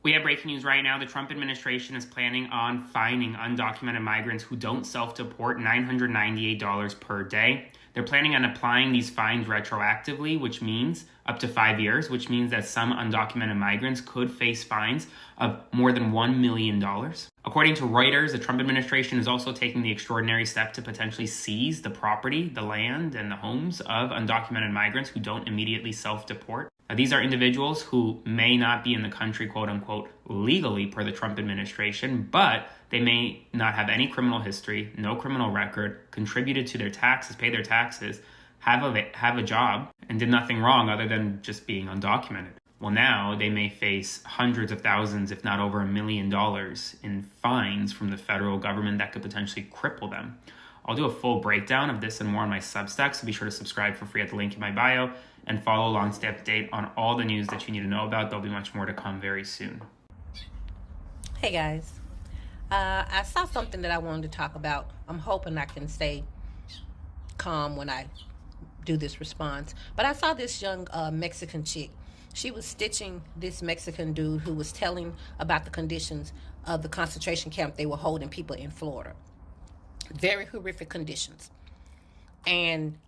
We have breaking news right now. The Trump administration is planning on fining undocumented migrants who don't self-deport $998 per day. They're planning on applying these fines retroactively, which means up to 5 years, which means that some undocumented migrants could face fines of more than $1 million. According to Reuters, the Trump administration is also taking the extraordinary step to potentially seize the property, the land, and the homes of undocumented migrants who don't immediately self-deport. Now, these are individuals who may not be in the country, quote unquote, legally per the Trump administration, but they may not have any criminal history, no criminal record, contributed to their taxes, pay their taxes, have a job, and did nothing wrong other than just being undocumented. Well, now they may face hundreds of thousands, if not over $1 million in fines from the federal government that could potentially cripple them. I'll do a full breakdown of this and more on my Substack, so be sure to subscribe for free at the link in my bio and follow along to stay up to date on all the news that you need to know about. There'll be much more to come very soon. Hey guys, I saw something that I wanted to talk about. I'm hoping I can stay calm when I do this response. But I saw this young Mexican chick. She was stitching this Mexican dude who was telling about the conditions of the concentration camp they were holding people in Florida. Very horrific conditions. And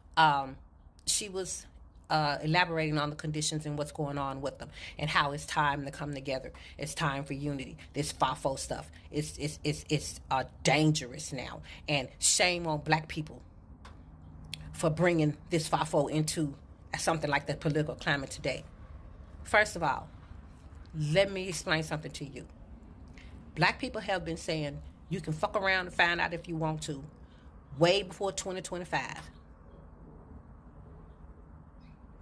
she was elaborating on the conditions and what's going on with them and how it's time to come together. It's time for unity. This FAFO stuff it's dangerous now. And shame on black people for bringing this FAFO into something like the political climate today. First of all, let me explain something to you. Black people have been saying you can fuck around and find out if you want to way before 2025.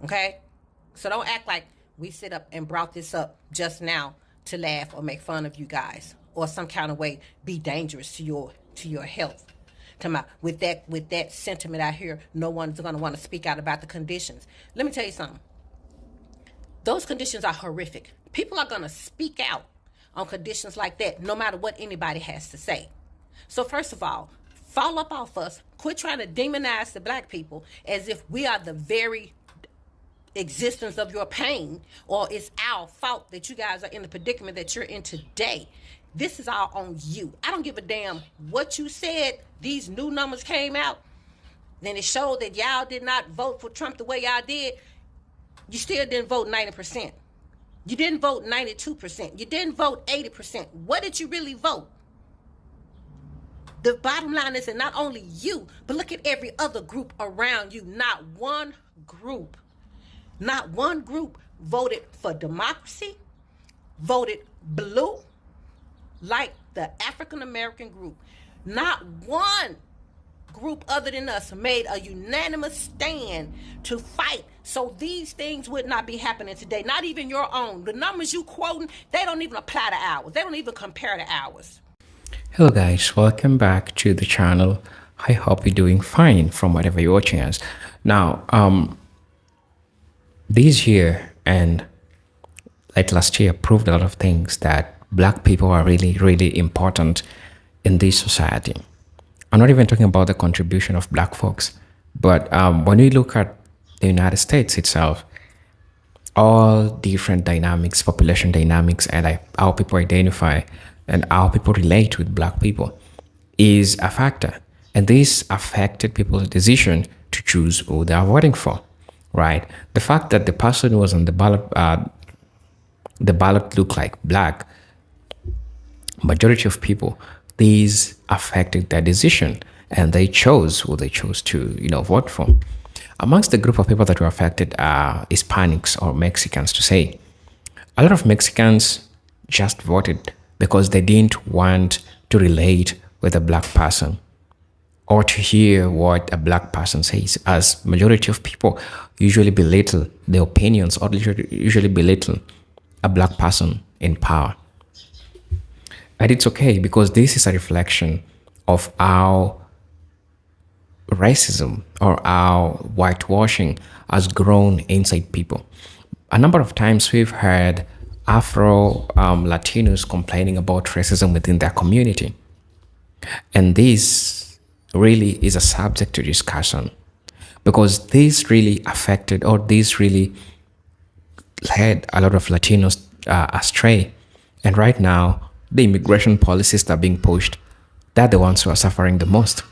Okay? So don't act like we sit up and brought this up just now to laugh or make fun of you guys or some kind of way be dangerous to your health. Come out with that sentiment out here, no one's gonna want to speak out about the conditions. Let me tell you something. Those conditions are horrific. People are gonna speak out on conditions like that, no matter what anybody has to say. So first of all, fall up off us. Quit trying to demonize the black people as if we are the very existence of your pain, or it's our fault that you guys are in the predicament that you're in today. This is all on you. I don't give a damn what you said. These new numbers came out, then it showed that y'all did not vote for Trump the way y'all did. You still didn't vote 90%. You didn't vote 92%. You didn't vote 80%. What did you really vote? The bottom line is that not only you, but look at every other group around you. Not one group voted for democracy, voted blue, like the African American group. Not one group other than us made a unanimous stand to fight so these things would not be happening today. Not even your own. The numbers you quoting, they don't even apply to ours. They don't even compare to ours. Hello guys, welcome back to the channel. I hope you're doing fine from whatever you're watching us. Now, this year and like last year proved a lot of things, that black people are really, really important in this society. I'm not even talking about the contribution of black folks, but when we look at the United States itself, all different dynamics, population dynamics, and how people identify and how people relate with black people is a factor. And this affected people's decision to choose who they are voting for, right? The fact that the person who was on the ballot looked like black, majority of people, these affected their decision, and they chose who they chose to, vote for. Amongst the group of people that were affected are Hispanics or Mexicans, to say. A lot of Mexicans just voted because they didn't want to relate with a black person or to hear what a black person says, as majority of people usually belittle the opinions or usually belittle a black person in power. And it's okay, because this is a reflection of how racism or how whitewashing has grown inside people. A number of times we've heard Latinos complaining about racism within their community. And this really is a subject to discussion, because this really affected, or this really led a lot of Latinos astray And right now, the immigration policies that are being pushed, they're the ones who are suffering the most.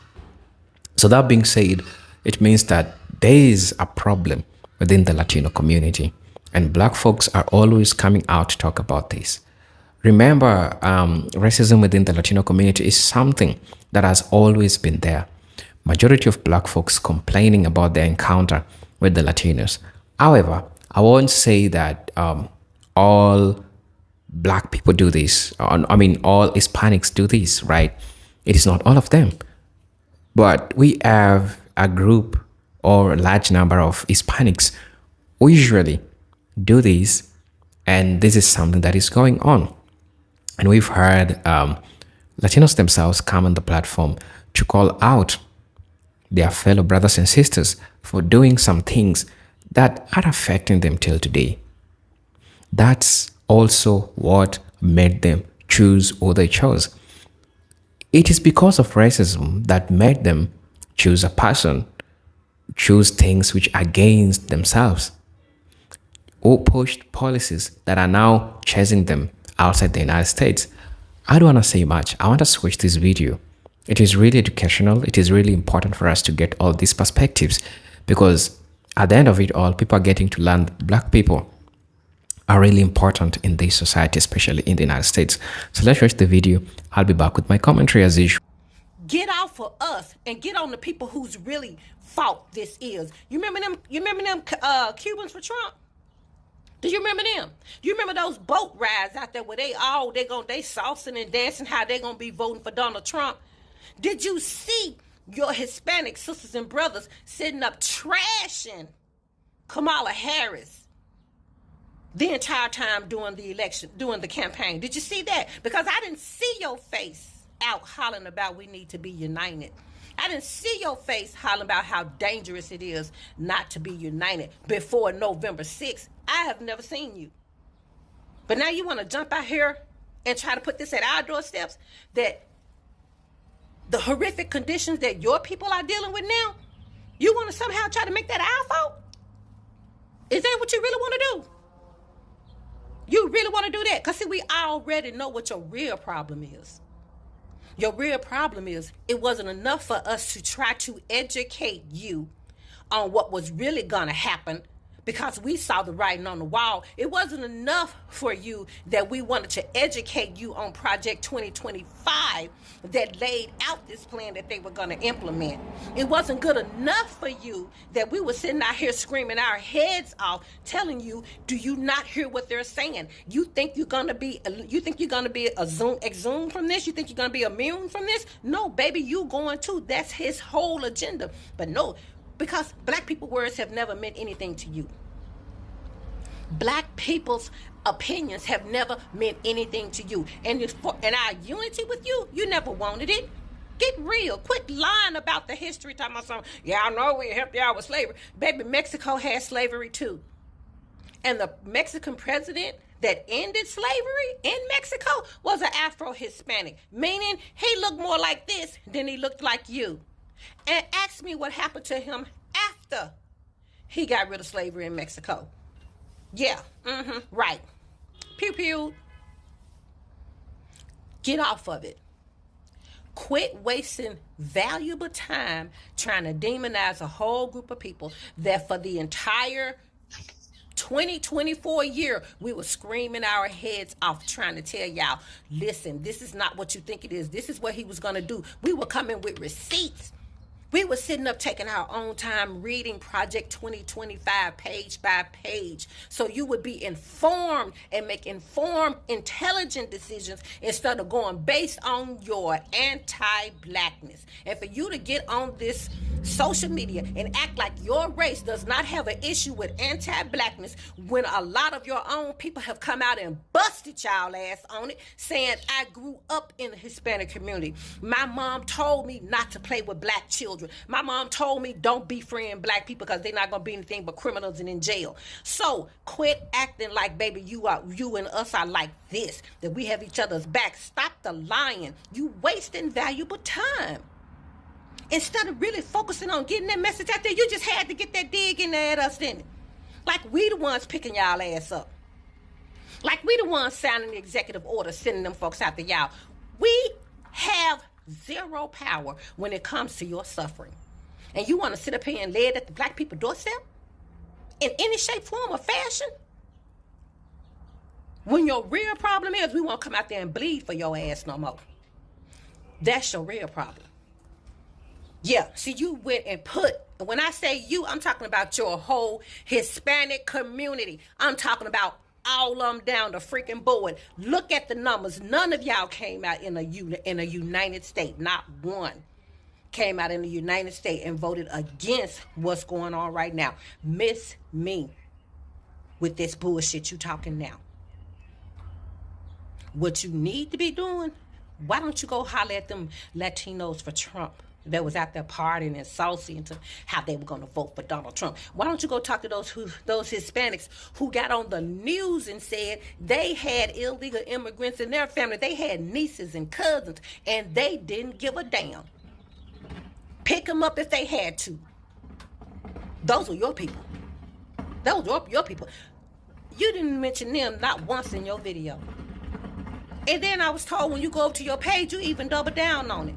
So that being said, it means that there is a problem within the Latino community, and Black folks are always coming out to talk about this. Remember, racism within the Latino community is something that has always been there. Majority of Black folks complaining about their encounter with the Latinos. However, I won't say that all Black people do this. I mean, all Hispanics do this, right? It is not all of them. But we have a group or a large number of Hispanics who usually do this, and this is something that is going on. And we've heard Latinos themselves come on the platform to call out their fellow brothers and sisters for doing some things that are affecting them till today. That's also what made them choose who they chose. It is because of racism that made them choose a person, choose things which are against themselves, or pushed policies that are now chasing them outside the United States. I don't want to say much. I want to switch this video. It is really educational. It is really important for us to get all these perspectives, because at the end of it all, people are getting to learn that Black people are really important in this society, especially in the United States. So let's watch the video. I'll be back with my commentary as usual. Get out for us and get on the people whose really fault this is. You remember them? Cubans for Trump? Do you remember them? Do you remember those boat rides out there where they saucing and dancing how they gonna be voting for Donald Trump? Did you see your Hispanic sisters and brothers sitting up trashing Kamala Harris the entire time during the election, during the campaign? Did you see that? Because I didn't see your face out hollering about we need to be united. I didn't see your face hollering about how dangerous it is not to be united before November 6th. I have never seen you. But now you want to jump out here and try to put this at our doorsteps, that the horrific conditions that your people are dealing with now, you want to somehow try to make that our fault? Is that what you really want to do? You really want to do that? Because see, we already know what your real problem is. Your real problem is it wasn't enough for us to try to educate you on what was really going to happen because we saw the writing on the wall. It wasn't enough for you that we wanted to educate you on Project 2025 that laid out this plan that they were going to implement. It wasn't good enough for you that we were sitting out here screaming our heads off, telling you, do you not hear what they're saying? You think you're going to be exhumed from this? You think you're going to be immune from this? No, baby, you going to. That's his whole agenda. But no, because Black people words have never meant anything to you. Black people's opinions have never meant anything to you. And our unity with you, you never wanted it. Get real. Quit lying about the history. Talking about something. Yeah, I know we helped y'all with slavery. Baby, Mexico had slavery too. And the Mexican president that ended slavery in Mexico was an Afro-Hispanic. Meaning he looked more like this than he looked like you. And ask me what happened to him after he got rid of slavery in Mexico. Yeah, right. Pew pew. Get off of it. Quit wasting valuable time trying to demonize a whole group of people that for the entire 2024 year, we were screaming our heads off trying to tell y'all, listen, this is not what you think it is. This is what he was going to do. We were coming with receipts. We were sitting up taking our own time reading Project 2025 page by page so you would be informed and make informed, intelligent decisions instead of going based on your anti-Blackness. And for you to get on this social media and act like your race does not have an issue with anti-Blackness when a lot of your own people have come out and busted y'all ass on it, saying I grew up in the Hispanic community. My mom told me not to play with Black children. My mom told me don't befriend Black people because they're not going to be anything but criminals and in jail. So quit acting like, baby, you and us are like this, that we have each other's back. Stop the lying. You wasting valuable time. Instead of really focusing on getting that message out there, you just had to get that dig in there at us, didn't it? Like we the ones picking y'all ass up. Like we the ones signing the executive order, sending them folks out to y'all. We have zero power when it comes to your suffering. And you want to sit up here and lay it at the black people doorstep? In any shape, form, or fashion? When your real problem is we won't come out there and bleed for your ass no more. That's your real problem. Yeah, see, you went and when I say you, I'm talking about your whole Hispanic community. I'm talking about all of them down the freaking board. Look at the numbers. None of y'all came out in a United States. Not one came out in the United States and voted against what's going on right now. Miss me with this bullshit you talking now. What you need to be doing, why don't you go holler at them Latinos for Trump that was out there partying and saucy into how they were going to vote for Donald Trump? Why don't you go talk to those Hispanics who got on the news and said they had illegal immigrants in their family? They had nieces and cousins, and they didn't give a damn. Pick them up if they had to. Those were your people. Those were your people. You didn't mention them not once in your video. And then I was told when you go up to your page, you even double down on it.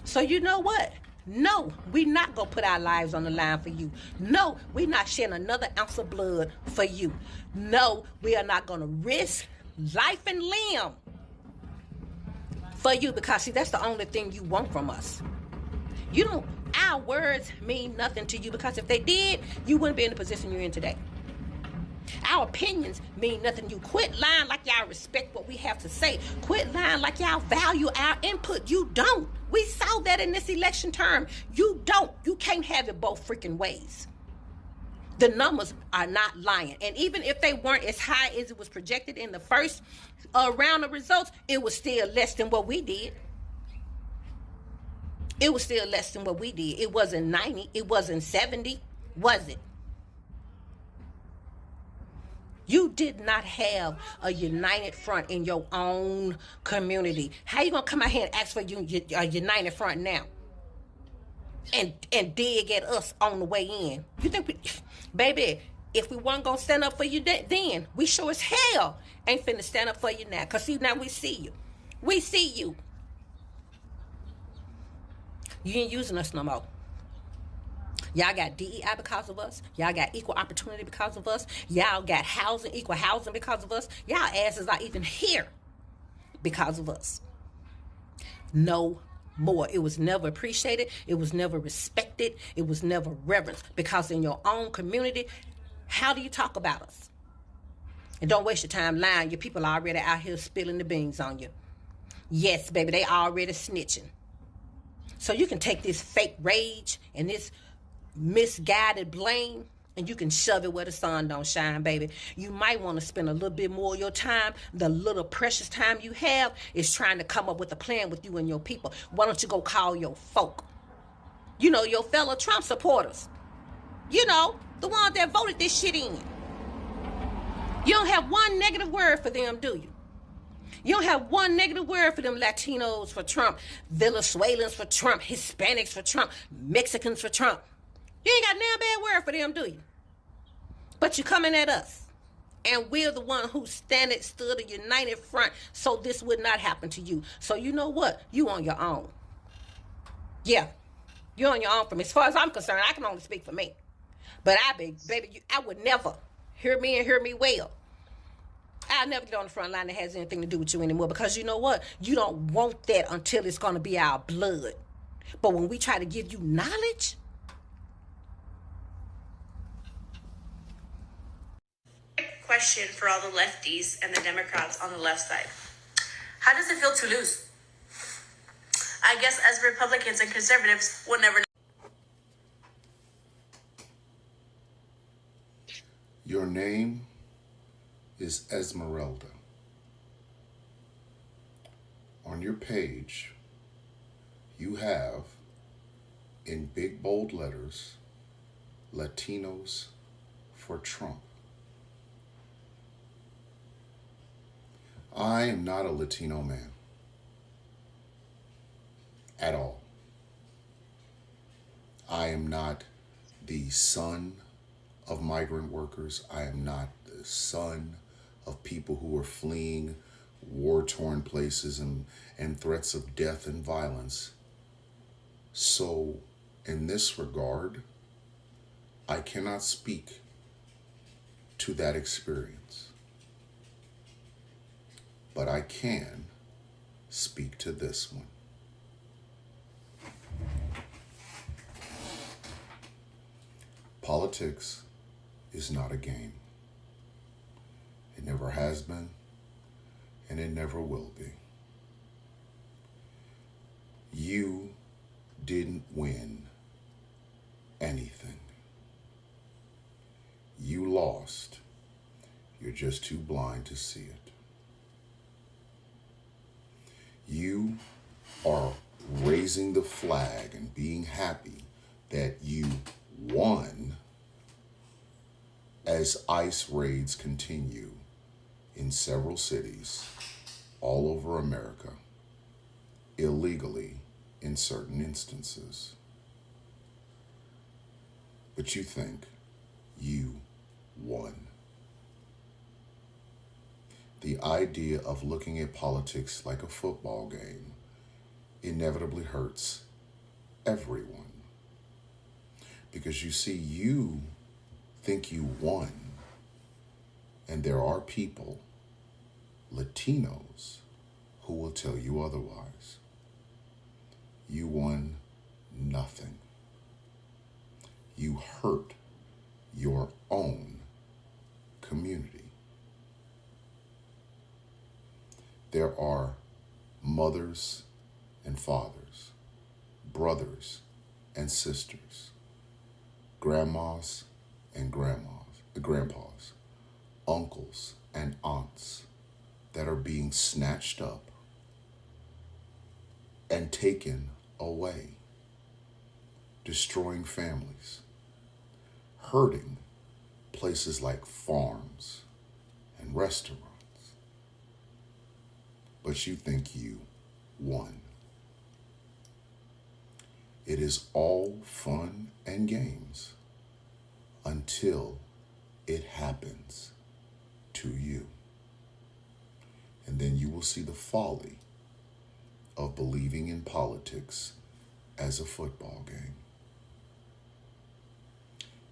So you know what? No, we not going to put our lives on the line for you. No, we not shedding another ounce of blood for you. No, we are not going to risk life and limb for you, because see, that's the only thing you want from us. You don't, our words mean nothing to you, because if they did, you wouldn't be in the position you're in today. Our opinions mean nothing to you. Quit lying like y'all respect what we have to say. Quit lying like y'all value our input. You don't. We saw that in this election term. You don't. You can't have it both freaking ways. The numbers are not lying. And even if they weren't as high as it was projected in the first round of results, it was still less than what we did. It was still less than what we did. It wasn't 90. It wasn't 70. Was it? You did not have a united front in your own community. How you gonna come out here and ask for a united front now? And dig at us on the way in? You think baby, if we weren't gonna stand up for you then, we sure as hell ain't finna stand up for you now. Cause see, now we see you. We see you. You ain't using us no more. Y'all got DEI because of us. Y'all got equal opportunity because of us. Y'all got housing, equal housing because of us. Y'all asses are even here because of us. No more. It was never appreciated. It was never respected. It was never reverenced. Because in your own community, how do you talk about us? And don't waste your time lying. Your people are already out here spilling the beans on you. Yes, baby, they already snitching. So you can take this fake rage and this misguided blame, and you can shove it where the sun don't shine, baby. You might want to spend a little bit more of your time, the little precious time you have, is trying to come up with a plan with you and your people. Why don't you go call your folk? You know, your fellow Trump supporters. You know, the ones that voted this shit in. You don't have one negative word for them, do you? You don't have one negative word for them Latinos for Trump, Venezuelans for Trump, Hispanics for Trump, Mexicans for Trump. You ain't got no bad word for them, do you? But you coming at us. And we're the one who stood a united front so this would not happen to you. So you know what? You on your own. Yeah. You're on your own. From as far as I'm concerned, I can only speak for me. But I would never, hear me and hear me well, I'll never get on the front line that has anything to do with you anymore, because you know what? You don't want that until it's going to be our blood. But when we try to give you knowledge, question for all the lefties and the Democrats on the left side. How does it feel to lose? I guess as Republicans and conservatives, we'll never know. Your name is Esmeralda. On your page, you have, in big bold letters, Latinos for Trump. I am not a Latino man. At all. I am not the son of migrant workers. I am not the son of people who are fleeing war-torn places and threats of death and violence. So, in this regard, I cannot speak to that experience. But I can speak to this one. Politics is not a game. It never has been, and it never will be. You didn't win anything. You lost. You're just too blind to see it. You are raising the flag and being happy that you won as ICE raids continue in several cities all over America, illegally in certain instances. But you think you won. The idea of looking at politics like a football game inevitably hurts everyone. Because you see, you think you won, and there are people, Latinos, who will tell you otherwise. You won nothing. You hurt your own community. There are mothers and fathers, brothers and sisters, grandmas and grandpas, uncles and aunts that are being snatched up and taken away, destroying families, hurting places like farms and restaurants. But you think you won. It is all fun and games until it happens to you. And then you will see the folly of believing in politics as a football game.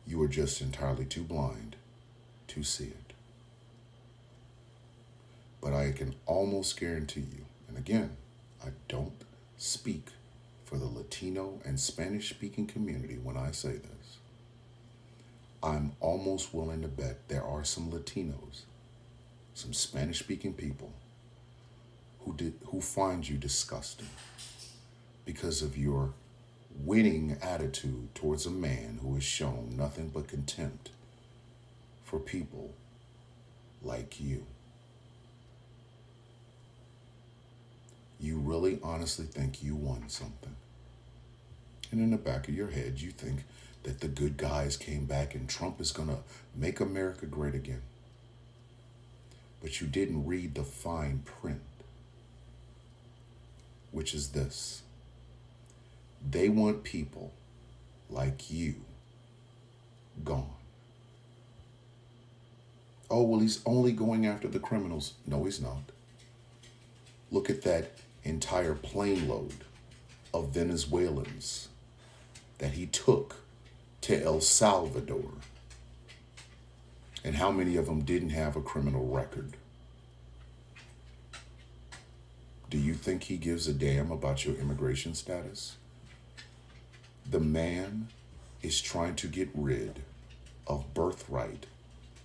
You are just entirely too blind to see it. But I can almost guarantee you, and again, I don't speak for the Latino and Spanish-speaking community when I say this. I'm almost willing to bet there are some Latinos, some Spanish-speaking people who find you disgusting because of your winning attitude towards a man who has shown nothing but contempt for people like you. You really honestly think you won something. And in the back of your head, you think that the good guys came back and Trump is going to make America great again. But you didn't read the fine print, which is this. They want people like you gone. Oh, well, he's only going after the criminals. No, he's not. Look at that entire plane load of Venezuelans that he took to El Salvador. And how many of them didn't have a criminal record? Do you think he gives a damn about your immigration status? The man is trying to get rid of birthright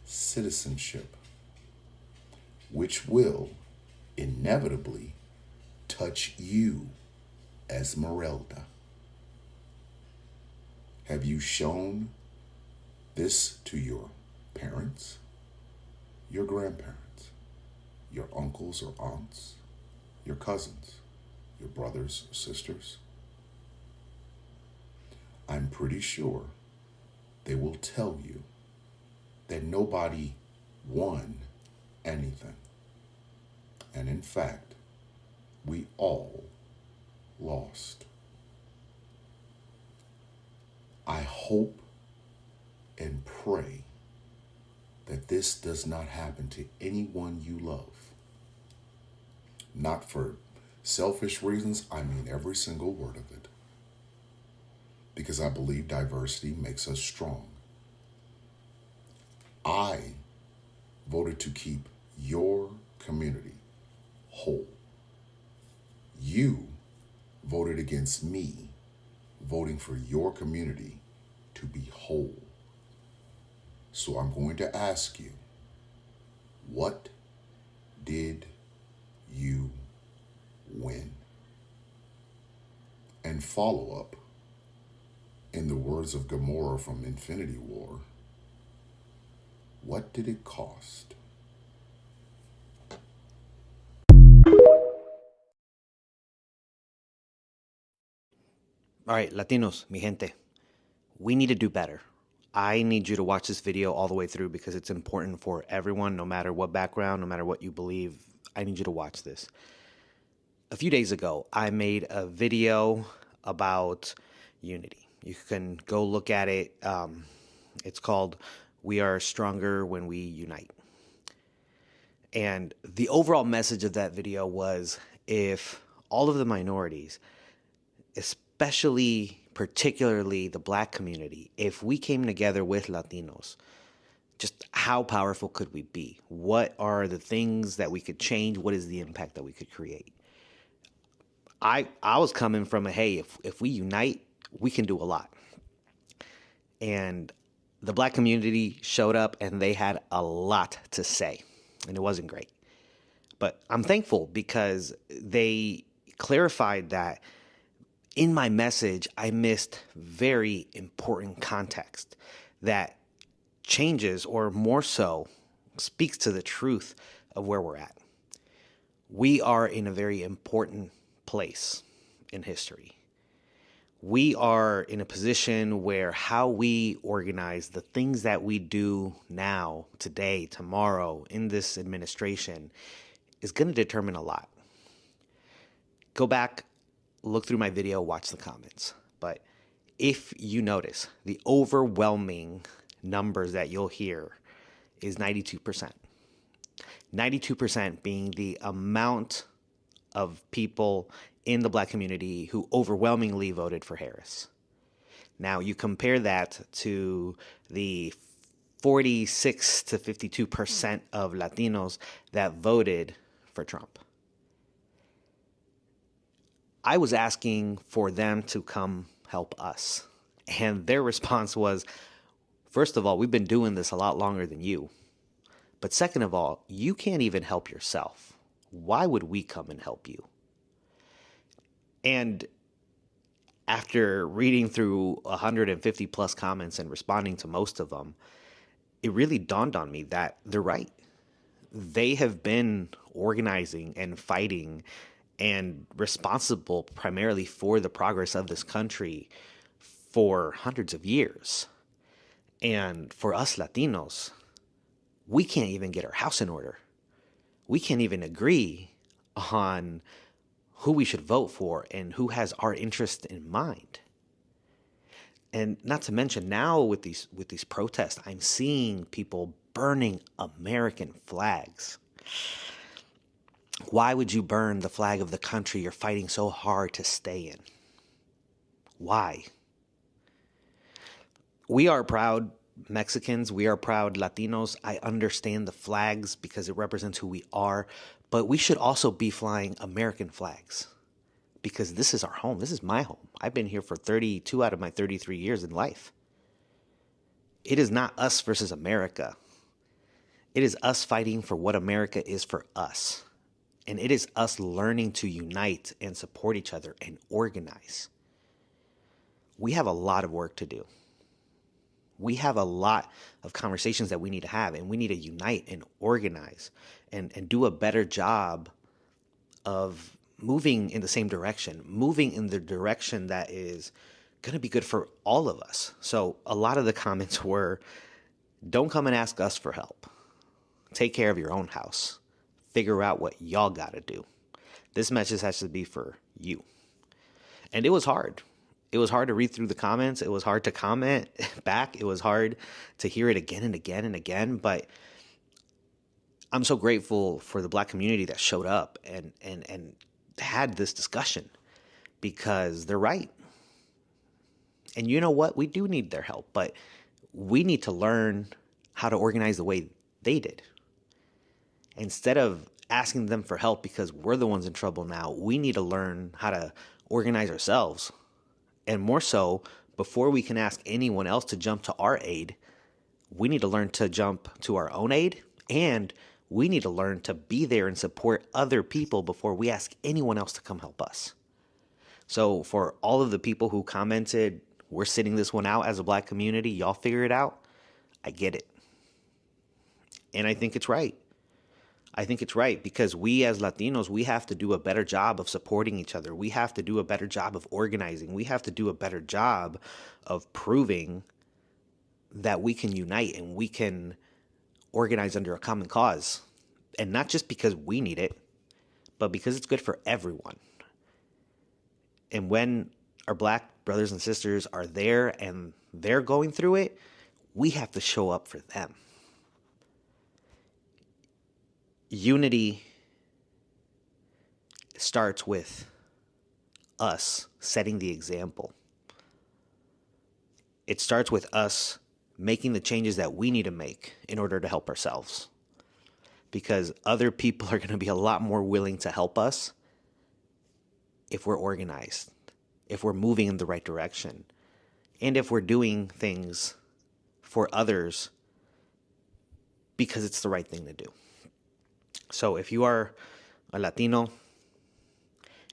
citizenship, which will inevitably touch you, Esmeralda. Have you shown this to your parents, your grandparents, your uncles or aunts, your cousins, your brothers or sisters? I'm pretty sure they will tell you that nobody won anything. And in fact, we all lost. I hope and pray that this does not happen to anyone you love. Not for selfish reasons, I mean every single word of it. Because I believe diversity makes us strong. I voted to keep your community whole. You voted against me, voting for your community to be whole. So I'm going to ask you, what did you win? And follow up, in the words of Gamora from Infinity War, what did it cost? All right, Latinos, mi gente, we need to do better. I need you to watch this video all the way through because it's important for everyone, no matter what background, no matter what you believe. I need you to watch this. A few days ago, I made a video about unity. You can go look at it. It's called We Are Stronger When We Unite. And the overall message of that video was, if all of the minorities, especially particularly the Black community, if we came together with Latinos, just how powerful could we be? What are the things that we could change? What is the impact that we could create? I was coming from hey, if we unite, we can do a lot. And the Black community showed up and they had a lot to say, and it wasn't great. But I'm thankful because they clarified that in my message, I missed very important context that changes, or more so, speaks to the truth of where we're at. We are in a very important place in history. We are in a position where how we organize, the things that we do now, today, tomorrow, in this administration, is going to determine a lot. Go back, look through my video, watch the comments. But if you notice, the overwhelming numbers that you'll hear is 92%. 92% being the amount of people in the Black community who overwhelmingly voted for Harris. Now, you compare that to the 46 to 52% of Latinos that voted for Trump. I was asking for them to come help us. And their response was, first of all, we've been doing this a lot longer than you. But second of all, you can't even help yourself. Why would we come and help you? And after reading through 150 plus comments and responding to most of them, it really dawned on me that they're right. They have been organizing and fighting and responsible primarily for the progress of this country for hundreds of years. And for us Latinos, we can't even get our house in order. We can't even agree on who we should vote for and who has our interest in mind. And not to mention now with these protests, I'm seeing people burning American flags. Why would you burn the flag of the country you're fighting so hard to stay in? Why? We are proud Mexicans. We are proud Latinos. I understand the flags because it represents who we are. But we should also be flying American flags because this is our home. This is my home. I've been here for 32 out of my 33 years in life. It is not us versus America. It is us fighting for what America is for us. And it is us learning to unite and support each other and organize. We have a lot of work to do. We have a lot of conversations that we need to have, and we need to unite and organize and do a better job of moving in the same direction, moving in the direction that is going to be good for all of us. So a lot of the comments were, don't come and ask us for help. Take care of your own house. Figure out what y'all got to do. This message has to be for you. And it was hard. It was hard to read through the comments. It was hard to comment back. It was hard to hear it again and again and again. But I'm so grateful for the Black community that showed up and had this discussion, because they're right. And you know what? We do need their help, but we need to learn how to organize the way they did. Instead of asking them for help because we're the ones in trouble now, we need to learn how to organize ourselves. And more so, before we can ask anyone else to jump to our aid, we need to learn to jump to our own aid, and we need to learn to be there and support other people before we ask anyone else to come help us. So for all of the people who commented, we're sitting this one out as a Black community, y'all figure it out, I get it. And I think it's right. I think it's right, because we as Latinos, we have to do a better job of supporting each other. We have to do a better job of organizing. We have to do a better job of proving that we can unite and we can organize under a common cause. And not just because we need it, but because it's good for everyone. And when our Black brothers and sisters are there and they're going through it, we have to show up for them. Unity starts with us setting the example. It starts with us making the changes that we need to make in order to help ourselves. Because other people are going to be a lot more willing to help us if we're organized, if we're moving in the right direction, and if we're doing things for others because it's the right thing to do. So if you are a Latino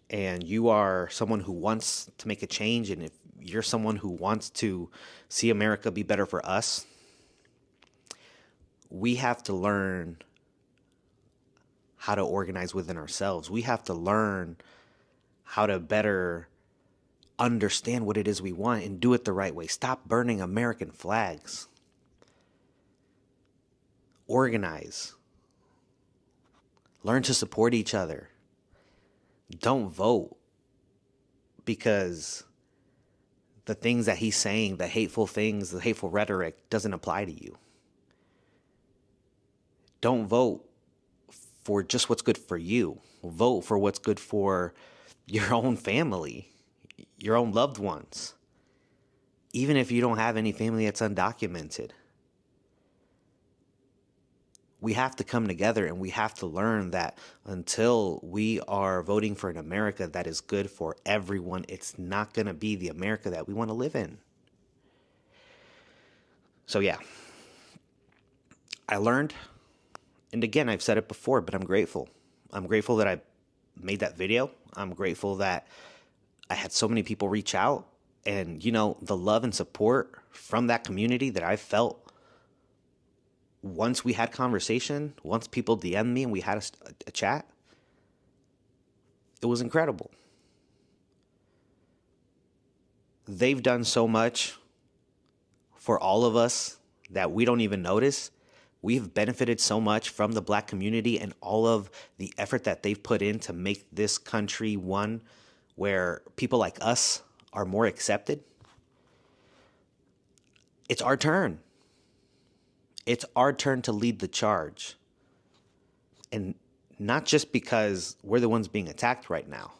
and you are someone who wants to make a change, and if you're someone who wants to see America be better for us, we have to learn how to organize within ourselves. We have to learn how to better understand what it is we want and do it the right way. Stop burning American flags. Organize. Learn to support each other. Don't vote because the things that he's saying, the hateful things, the hateful rhetoric doesn't apply to you. Don't vote for just what's good for you. Vote for what's good for your own family, your own loved ones. Even if you don't have any family that's undocumented. We have to come together and we have to learn that until we are voting for an America that is good for everyone, it's not going to be the America that we want to live in. So yeah, I learned, and again, I've said it before, but I'm grateful. I'm grateful that I made that video. I'm grateful that I had so many people reach out, and the love and support from that community that I felt once we had conversation, once people DM'd me and we had a chat, it was incredible. They've done so much for all of us that we don't even notice. We've benefited so much from the Black community and all of the effort that they've put in to make this country one where people like us are more accepted. It's our turn. It's our turn to lead the charge. And not just because we're the ones being attacked right now,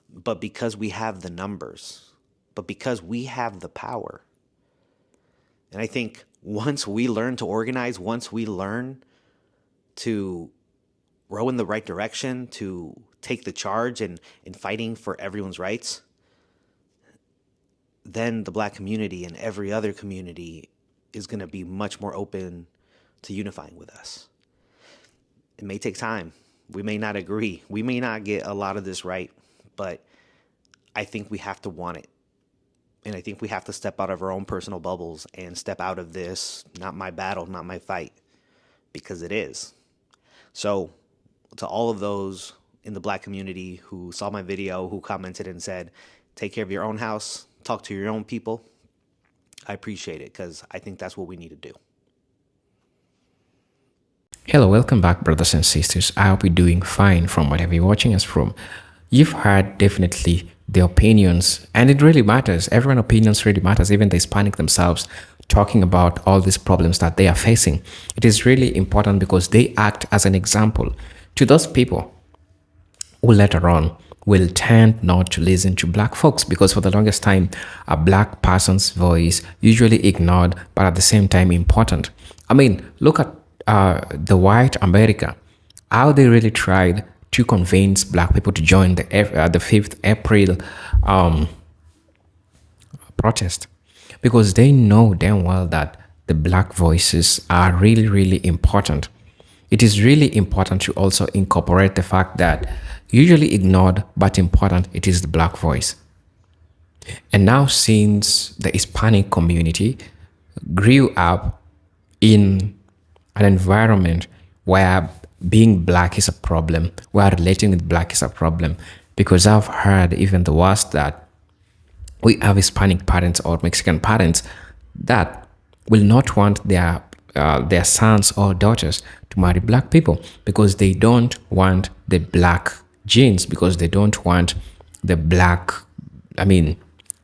but because we have the numbers, but because we have the power. And I think once we learn to organize, once we learn to row in the right direction, to take the charge in fighting for everyone's rights, then the Black community and every other community is going to be much more open to unifying with us. It may take time. We may not agree. We may not get a lot of this right, but I think we have to want it. And I think we have to step out of our own personal bubbles and step out of this, not my battle, not my fight, because it is. So to all of those in the Black community who saw my video, who commented and said, take care of your own house, talk to your own people, I appreciate it, because I think that's what we need to do. Hello, welcome back, brothers and sisters. I hope you're doing fine from whatever you're watching us from. You've heard definitely their opinions, and it really matters. Everyone's opinions really matters, even the Hispanic themselves, talking about all these problems that they are facing. It is really important because they act as an example to those people who later on will tend not to listen to black folks, because for the longest time, a black person's voice usually ignored, but at the same time important. I mean, look at the white America, how they really tried to convince black people to join the 5th April protest, because they know damn well that the black voices are really, really important. It is really important to also incorporate the fact that usually ignored but important, it is the black voice. And now, since the Hispanic community grew up in an environment where being black is a problem, where relating with black is a problem, because I've heard even the worst that we have Hispanic parents or Mexican parents that will not want their sons or daughters to marry black people because they don't want the black genes, because they don't want the black,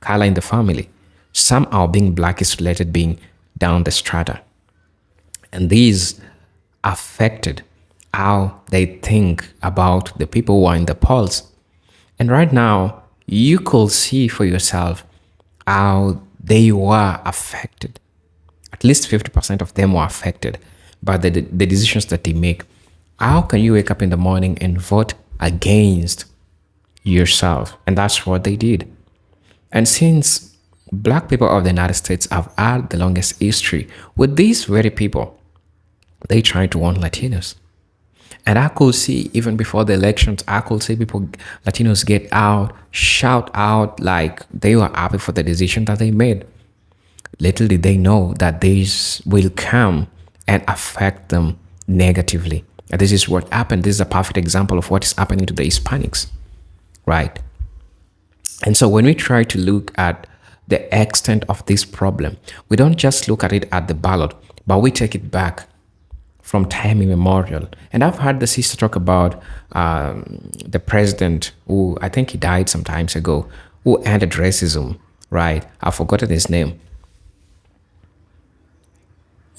color in the family. Somehow being black is related being down the strata. And these affected how they think about the people who are in the polls. And right now, you could see for yourself how they were affected. At least 50% of them were affected by the decisions that they make. How can you wake up in the morning and vote against yourself? And that's what they did. And since black people of the United States have had the longest history with these very people, they try to warn Latinos. And I could see, even before the elections, I could see people, Latinos, get out, shout out like they were happy for the decision that they made. Little did they know that this will come and affect them negatively. And this is what happened. This is a perfect example of what is happening to the Hispanics, right? And so when we try to look at the extent of this problem, we don't just look at it at the ballot, but we take it back from time immemorial. And I've heard the sister talk about the president who, I think he died some times ago, who ended racism, right? I've forgotten his name.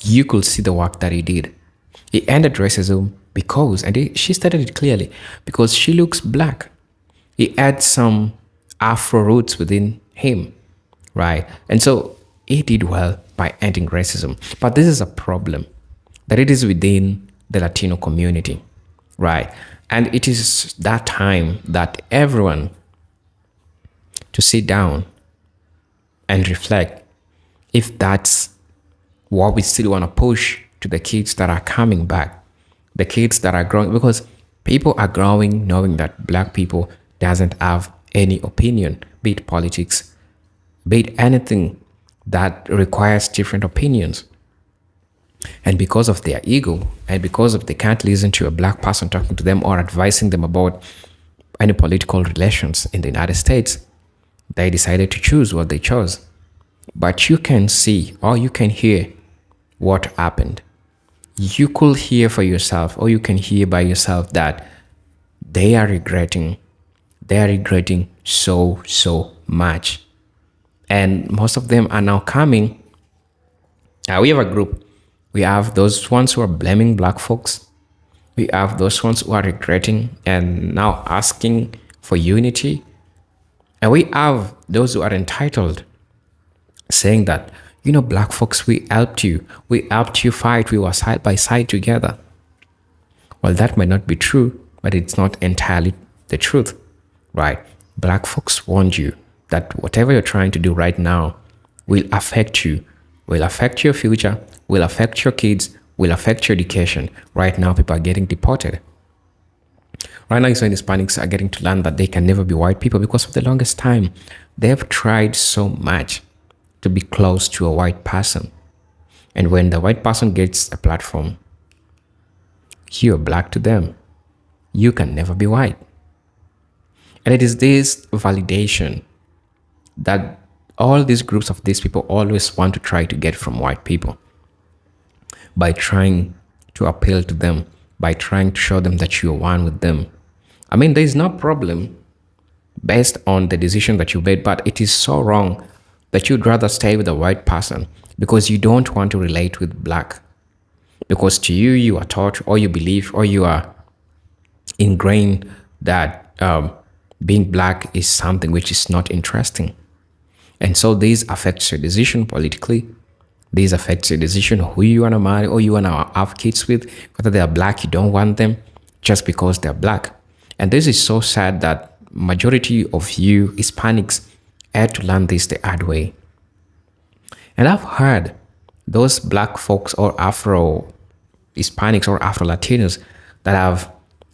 You could see the work that he did. He ended racism because, and she stated it clearly, because she looks black. He had some Afro roots within him, right? And so he did well by ending racism. But this is a problem that it is within the Latino community, right? And it is that time that everyone to sit down and reflect if that's what we still want to push to the kids that are coming back, the kids that are growing, because people are growing knowing that black people doesn't have any opinion, be it politics, be it anything that requires different opinions. And because of their ego, and because of they can't listen to a black person talking to them or advising them about any political relations in the United States, they decided to choose what they chose. But you can see or you can hear what happened. You could hear for yourself, or you can hear by yourself that they are regretting so much. And most of them are now coming. We have a group. We have those ones who are blaming black folks. We have those ones who are regretting and now asking for unity. And we have those who are entitled, saying that, black folks, we helped you. We helped you fight. We were side by side together. Well, that might not be true, but it's not entirely the truth, right? Black folks warned you that whatever you're trying to do right now will affect you, will affect your future, will affect your kids, will affect your education. Right now, people are getting deported. Right now, so Hispanics are getting to learn that they can never be white people because for the longest time, they've tried so much to be close to a white person. And when the white person gets a platform, you're black to them. You can never be white. And it is this validation that all these groups of these people always want to try to get from white people by trying to appeal to them, by trying to show them that you're one with them. There is no problem based on the decision that you made, but it is so wrong that you'd rather stay with a white person because you don't want to relate with black. Because to you, you are taught or you believe or you are ingrained that being black is something which is not interesting. And so this affects your decision politically. This affects your decision who you want to marry or you want to have kids with. Whether they are black, you don't want them just because they're black. And this is so sad that majority of you Hispanics had to learn this the hard way. And I've heard those black folks or Afro Hispanics or Afro Latinos that have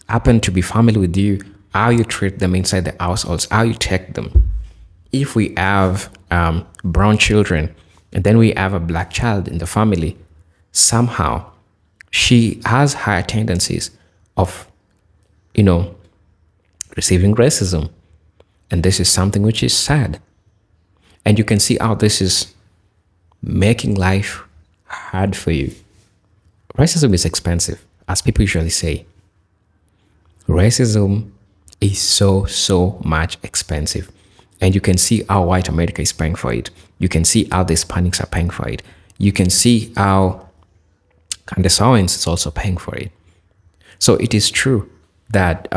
happened to be family with you, how you treat them inside the households, how you take them. If we have brown children and then we have a black child in the family, somehow she has higher tendencies of, receiving racism. And this is something which is sad. And you can see how this is making life hard for you. Racism is expensive, as people usually say. Racism is so much expensive. And you can see how white America is paying for it. You can see how the Hispanics are paying for it. You can see how Candace Owens is also paying for it. So it is true that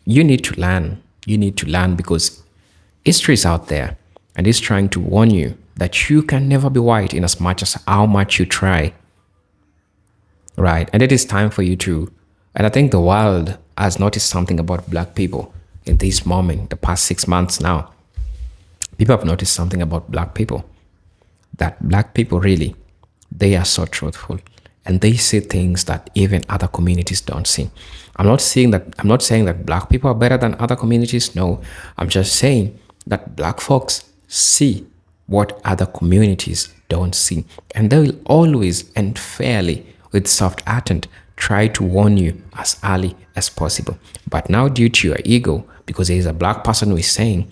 you need to learn. You need to learn because history is out there and it's trying to warn you that you can never be white in as much as how much you try. Right? And it is time for you to, and I think the world has noticed something about black people in this moment, the past 6 months now. People have noticed something about black people, that black people really, they are so truthful and they see things that even other communities don't see. I'm not saying that black people are better than other communities. No, I'm just saying that black folks see what other communities don't see. And they will always and fairly, with soft accent, try to warn you as early as possible. But now due to your ego, because there is a black person who is saying,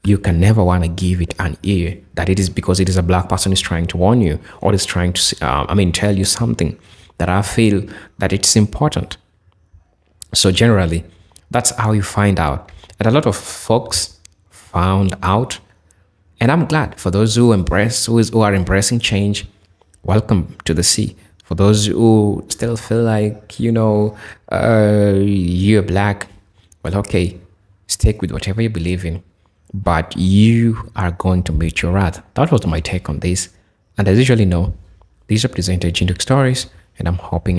you can never want to give it an ear, that it is because it is a black person who is trying to warn you or is trying to, tell you something that I feel that it's important. So generally, that's how you find out. And a lot of folks found out. And I'm glad for those who are embracing change. Welcome to the sea. For those who still feel like, you're black, well, okay, stick with whatever you believe in, but you are going to meet your wrath. That was my take on this. And as usually know, these are presented Jintuk Stories, and I'm hoping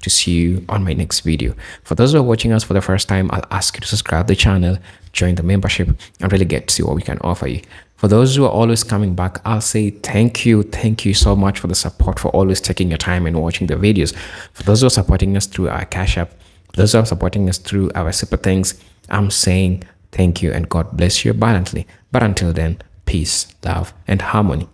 to see you on my next video. For those who are watching us for the first time, I'll ask you to subscribe to the channel, join the membership, and really get to see what we can offer you. For those who are always coming back, I'll say thank you so much for the support, for always taking your time and watching the videos. For those who are supporting us through our Cash App, those who are supporting us through our Super Things, I'm saying thank you and God bless you abundantly. But until then, peace, love, and harmony.